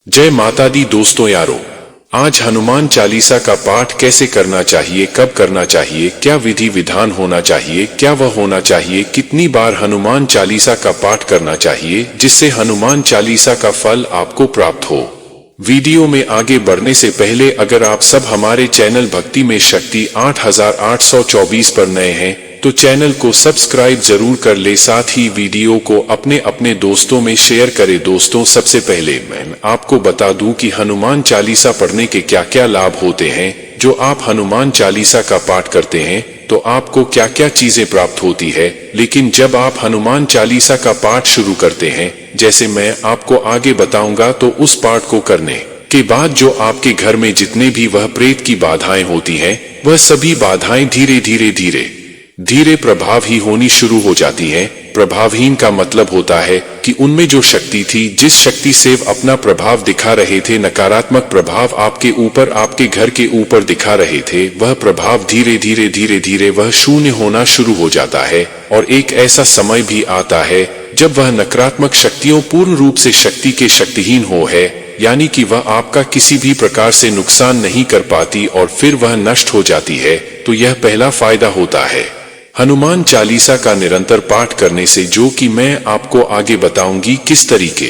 जय माता दी दोस्तों यारों, आज हनुमान चालीसा का पाठ कैसे करना चाहिए, कब करना चाहिए, क्या विधि विधान होना चाहिए, क्या वह होना चाहिए, कितनी बार हनुमान चालीसा का पाठ करना चाहिए जिससे हनुमान चालीसा का फल आपको प्राप्त हो। वीडियो में आगे बढ़ने से पहले अगर आप सब हमारे चैनल भक्ति में शक्ति 8824 पर नए हैं तो चैनल को सब्सक्राइब जरूर कर ले, साथ ही वीडियो को अपने अपने दोस्तों में शेयर करें। दोस्तों, सबसे पहले मैं आपको बता दूं कि हनुमान चालीसा पढ़ने के क्या क्या लाभ होते हैं। जो आप हनुमान चालीसा का पाठ करते हैं तो आपको क्या क्या चीजें प्राप्त होती है, लेकिन जब आप हनुमान चालीसा का पाठ शुरू करते हैं, जैसे मैं आपको आगे बताऊंगा, तो उस पाठ को करने के बाद जो आपके घर में जितने भी वह प्रेत की बाधाएं होती हैं, वह सभी बाधाएं धीरे धीरे प्रभावहीन होनी शुरू हो जाती हैं। प्रभावहीन का मतलब होता है कि उनमें जो शक्ति थी, जिस शक्ति से अपना प्रभाव दिखा रहे थे, नकारात्मक प्रभाव आपके ऊपर, आपके घर के ऊपर दिखा रहे थे, वह प्रभाव धीरे धीरे वह शून्य होना शुरू हो जाता है। और एक ऐसा समय भी आता है जब वह नकारात्मक शक्तियों पूर्ण रूप से शक्ति के शक्तिहीन हो है, यानी कि वह आपका किसी भी प्रकार से नुकसान नहीं कर पाती और फिर वह नष्ट हो जाती है। तो यह पहला फायदा होता है हनुमान चालीसा का निरंतर पाठ करने से, जो कि मैं आपको आगे बताऊंगी किस तरीके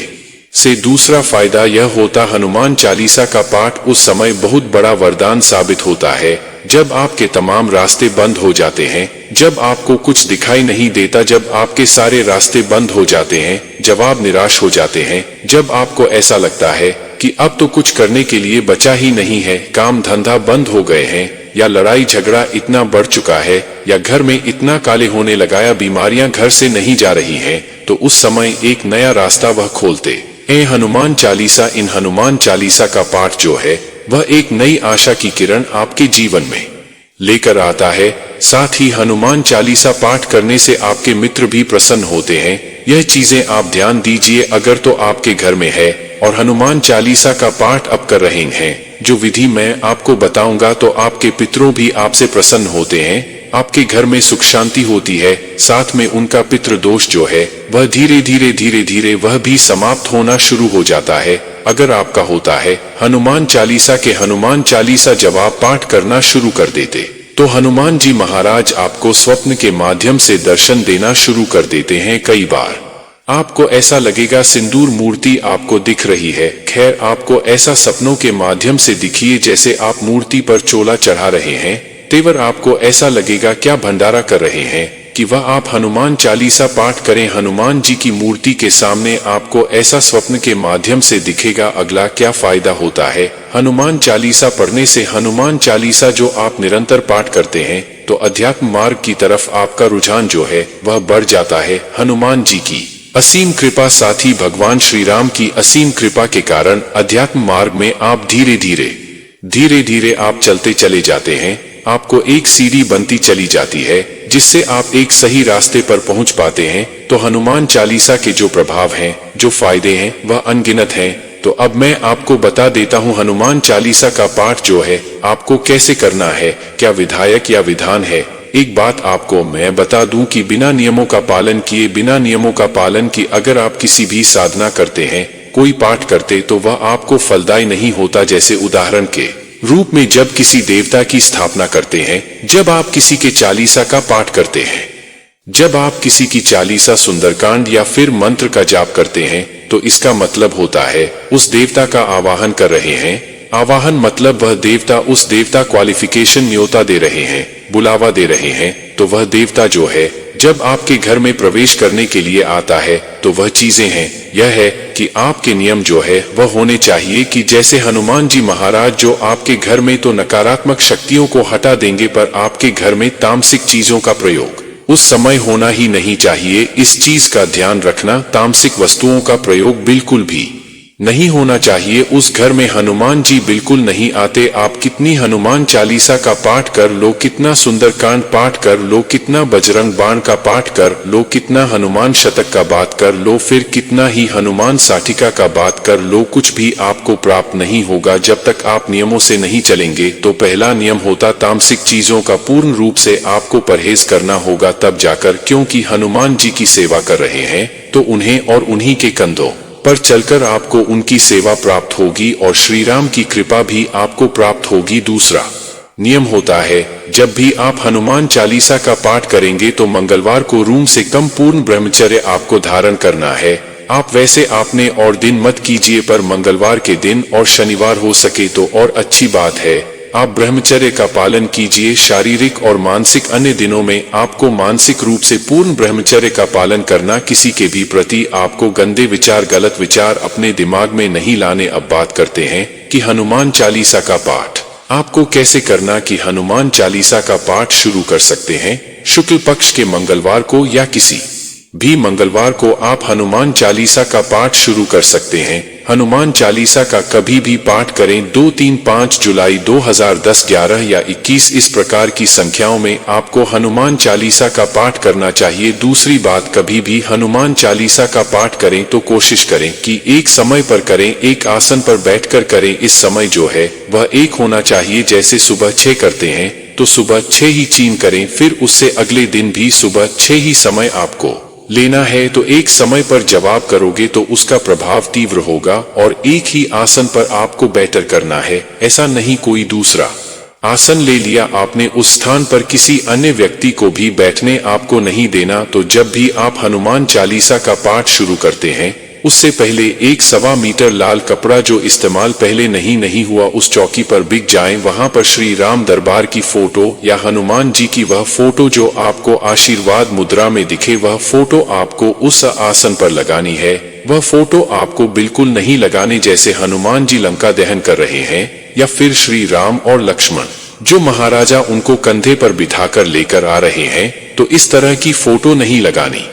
से। दूसरा फायदा यह होता, हनुमान चालीसा का पाठ उस समय बहुत बड़ा वरदान साबित होता है जब आपके तमाम रास्ते बंद हो जाते हैं, जब आपको कुछ दिखाई नहीं देता, जब आपके सारे रास्ते बंद हो जाते हैं, जब आप निराश हो जाते हैं, जब आपको ऐसा लगता है कि अब तो कुछ करने के लिए बचा ही नहीं है, काम धंधा बंद हो गए हैं, या लड़ाई झगड़ा इतना बढ़ चुका है, या घर में इतना काले होने लगा, या बीमारियां घर से नहीं जा रही हैं, तो उस समय एक नया रास्ता वह खोलते हैं हनुमान चालीसा। इन हनुमान चालीसा का पाठ जो है वह एक नई आशा की किरण आपके जीवन में लेकर आता है। साथ ही हनुमान चालीसा पाठ करने से आपके मित्र भी प्रसन्न होते हैं। यह चीजें आप ध्यान दीजिए, अगर तो आपके घर में है और हनुमान चालीसा का पाठ अब कर रहे हैं, जो विधि मैं आपको बताऊंगा, तो आपके पितरों भी आपसे प्रसन्न होते हैं, आपके घर में सुख शांति होती है, साथ में उनका पितृ दोष जो है वह धीरे धीरे वह भी समाप्त होना शुरू हो जाता है। अगर आपका होता है हनुमान चालीसा जब आप पाठ करना शुरू कर देते तो हनुमान जी महाराज आपको स्वप्न के माध्यम से दर्शन देना शुरू कर देते हैं। कई बार आपको ऐसा लगेगा सिंदूर मूर्ति आपको दिख रही है। खैर, आपको ऐसा सपनों के माध्यम से दिखिए जैसे आप मूर्ति पर चोला चढ़ा रहे हैं, तेवर आपको ऐसा लगेगा क्या भंडारा कर रहे हैं, कि वह आप हनुमान चालीसा पाठ करें हनुमान जी की मूर्ति के सामने, आपको ऐसा स्वप्न के माध्यम से दिखेगा। अगला क्या फायदा होता है हनुमान चालीसा पढ़ने से? हनुमान चालीसा जो आप निरंतर पाठ करते हैं तो अध्यात्म मार्ग की तरफ आपका रुझान जो है वह बढ़ जाता है। हनुमान जी की असीम कृपा, साथ ही भगवान श्री राम की असीम कृपा के कारण अध्यात्म मार्ग में आप धीरे धीरे आप चलते चले जाते हैं। आपको एक सीढ़ी बनती चली जाती है जिससे आप एक सही रास्ते पर पहुंच पाते हैं। तो हनुमान चालीसा के जो प्रभाव हैं, जो फायदे हैं, वह अनगिनत हैं। तो अब मैं आपको बता देता हूं हनुमान चालीसा का पाठ जो है आपको कैसे करना है, क्या विधायक या विधान है। एक बात आपको मैं बता दूं कि बिना नियमों का पालन किए अगर आप किसी भी साधना करते हैं, कोई पाठ करते, तो वह आपको फलदायी नहीं होता। जैसे उदाहरण के रूप में जब किसी देवता की स्थापना करते हैं, जब आप किसी के चालीसा का पाठ करते हैं, जब आप किसी की चालीसा, सुंदरकांड या फिर मंत्र का जाप करते हैं, तो इसका मतलब होता है उस देवता का आवाहन कर रहे हैं। आवाहन मतलब वह देवता, उस देवता क्वालिफिकेशन, न्योता दे रहे हैं, बुलावा दे रहे हैं। तो वह देवता जो है जब आपके घर में प्रवेश करने के लिए आता है, तो वह चीजें हैं, यह है कि आपके नियम जो है वह होने चाहिए कि जैसे हनुमान जी महाराज जो आपके घर में तो नकारात्मक शक्तियों को हटा देंगे, पर आपके घर में तामसिक चीजों का प्रयोग उस समय होना ही नहीं चाहिए। इस चीज का ध्यान रखना, तामसिक वस्तुओं का प्रयोग बिल्कुल भी नहीं होना चाहिए। उस घर में हनुमान जी बिल्कुल नहीं आते। आप कितनी हनुमान चालीसा का पाठ कर लो, कितना सुंदरकांड पाठ कर लो, कितना बजरंग बाण का पाठ कर लो, कितना हनुमान शतक का बात कर लो, फिर कितना ही हनुमान साठिका का बात कर लो, कुछ भी आपको प्राप्त नहीं होगा जब तक आप नियमों से नहीं चलेंगे। तो पहला नियम होता तामसिक चीजों का पूर्ण रूप से आपको परहेज करना होगा, तब जाकर, क्योंकि हनुमान जी की सेवा कर रहे हैं तो उन्हें और उन्हीं के कंधों पर चलकर आपको उनकी सेवा प्राप्त होगी और श्री राम की कृपा भी आपको प्राप्त होगी। दूसरा नियम होता है, जब भी आप हनुमान चालीसा का पाठ करेंगे तो मंगलवार को रूम से कम पूर्ण ब्रह्मचर्य आपको धारण करना है। आप वैसे आपने और दिन मत कीजिए, पर मंगलवार के दिन और शनिवार हो सके तो और अच्छी बात है। आप ब्रह्मचर्य का पालन कीजिए। शारीरिक और मानसिक अन्य दिनों में आपको मानसिक रूप से पूर्ण ब्रह्मचर्य का पालन करना। किसी के भी प्रति आपको गंदे विचार, गलत विचार अपने दिमाग में नहीं लाने। अब बात करते हैं कि हनुमान चालीसा का पाठ आपको कैसे करना। कि हनुमान चालीसा का पाठ शुरू कर सकते हैं शुक्ल पक्ष के मंगलवार को या किसी भी मंगलवार को आप हनुमान चालीसा का पाठ शुरू कर सकते हैं। हनुमान चालीसा का कभी भी पाठ करें। 2, 3, 5 जुलाई 2010, 11 या 21 इस प्रकार की संख्याओं में आपको हनुमान चालीसा का पाठ करना चाहिए। दूसरी बात, कभी भी हनुमान चालीसा का पाठ करें तो कोशिश करें कि एक समय पर करें, एक आसन पर बैठकर करें। इस समय जो है वह एक होना चाहिए। जैसे सुबह 6 करते हैं तो सुबह 6 ही चीन करें, फिर उससे अगले दिन भी सुबह 6 ही समय आपको लेना है। तो एक समय पर जवाब करोगे तो उसका प्रभाव तीव्र होगा। और एक ही आसन पर आपको बैठकर करना है, ऐसा नहीं कोई दूसरा आसन ले लिया आपने, उस स्थान पर किसी अन्य व्यक्ति को भी बैठने आपको नहीं देना। तो जब भी आप हनुमान चालीसा का पाठ शुरू करते हैं उससे पहले 1.25 मीटर लाल कपड़ा जो इस्तेमाल पहले नहीं हुआ उस चौकी पर बिक जाए। वहां पर श्री राम दरबार की फोटो या हनुमान जी की वह फोटो जो आपको आशीर्वाद मुद्रा में दिखे, वह फोटो आपको उस आसन पर लगानी है। वह फोटो आपको बिल्कुल नहीं लगाने जैसे हनुमान जी लंका दहन कर रहे हैं या फिर श्री राम और लक्ष्मण जो महाराजा उनको कंधे पर बिठाकर लेकर आ रहे हैं, तो इस तरह की फोटो नहीं लगानी।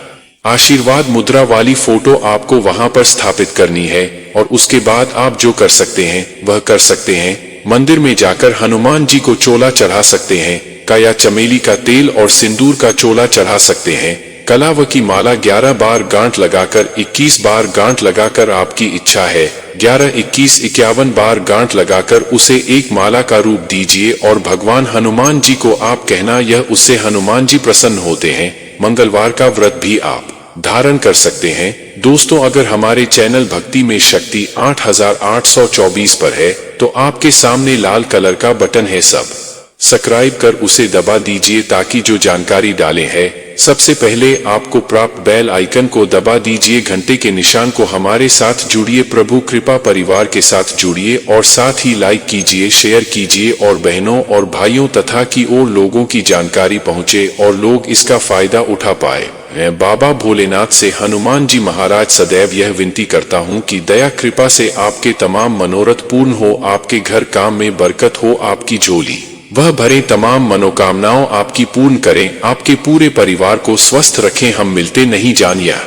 आशीर्वाद मुद्रा वाली फोटो आपको वहां पर स्थापित करनी है। और उसके बाद आप जो कर सकते हैं वह कर सकते हैं। मंदिर में जाकर हनुमान जी को चोला चढ़ा सकते हैं का, या चमेली का तेल और सिंदूर का चोला चढ़ा सकते हैं। कलाव की माला 11 बार गांठ लगाकर 21 बार गांठ लगाकर आपकी इच्छा है 11, 21, 51 बार गांठ लगाकर उसे एक माला का रूप दीजिए और भगवान हनुमान जी को आप कहना, यह उससे हनुमान जी प्रसन्न होते हैं। मंगलवार का व्रत भी आप धारण कर सकते हैं। दोस्तों, अगर हमारे चैनल भक्ति में शक्ति 8824 पर है तो आपके सामने लाल कलर का बटन है सब्सक्राइब कर उसे दबा दीजिए ताकि जो जानकारी डाले हैं सबसे पहले आपको प्राप्त। बेल आइकन को दबा दीजिए, घंटे के निशान को हमारे साथ जुड़िए। प्रभु कृपा परिवार के साथ जुड़िए और साथ ही लाइक कीजिए, शेयर कीजिए और बहनों और भाइयों तथा की और लोगों की जानकारी पहुंचे और लोग इसका फायदा उठा पाए। मैं बाबा भोलेनाथ से हनुमान जी महाराज सदैव यह विनती करता हूं कि दया कृपा से आपके तमाम मनोरथ पूर्ण हो, आपके घर काम में बरकत हो, आपकी झोली वह भरे, तमाम मनोकामनाओं आपकी पूर्ण करें, आपके पूरे परिवार को स्वस्थ रखें। हम मिलते नहीं जानिया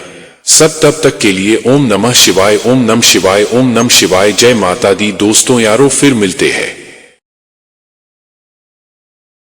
सब तब तक के लिए। ओम नमः शिवाय, ओम नमः शिवाय, ओम नमः शिवाय। जय माता दी। दोस्तों यारों, फिर मिलते हैं।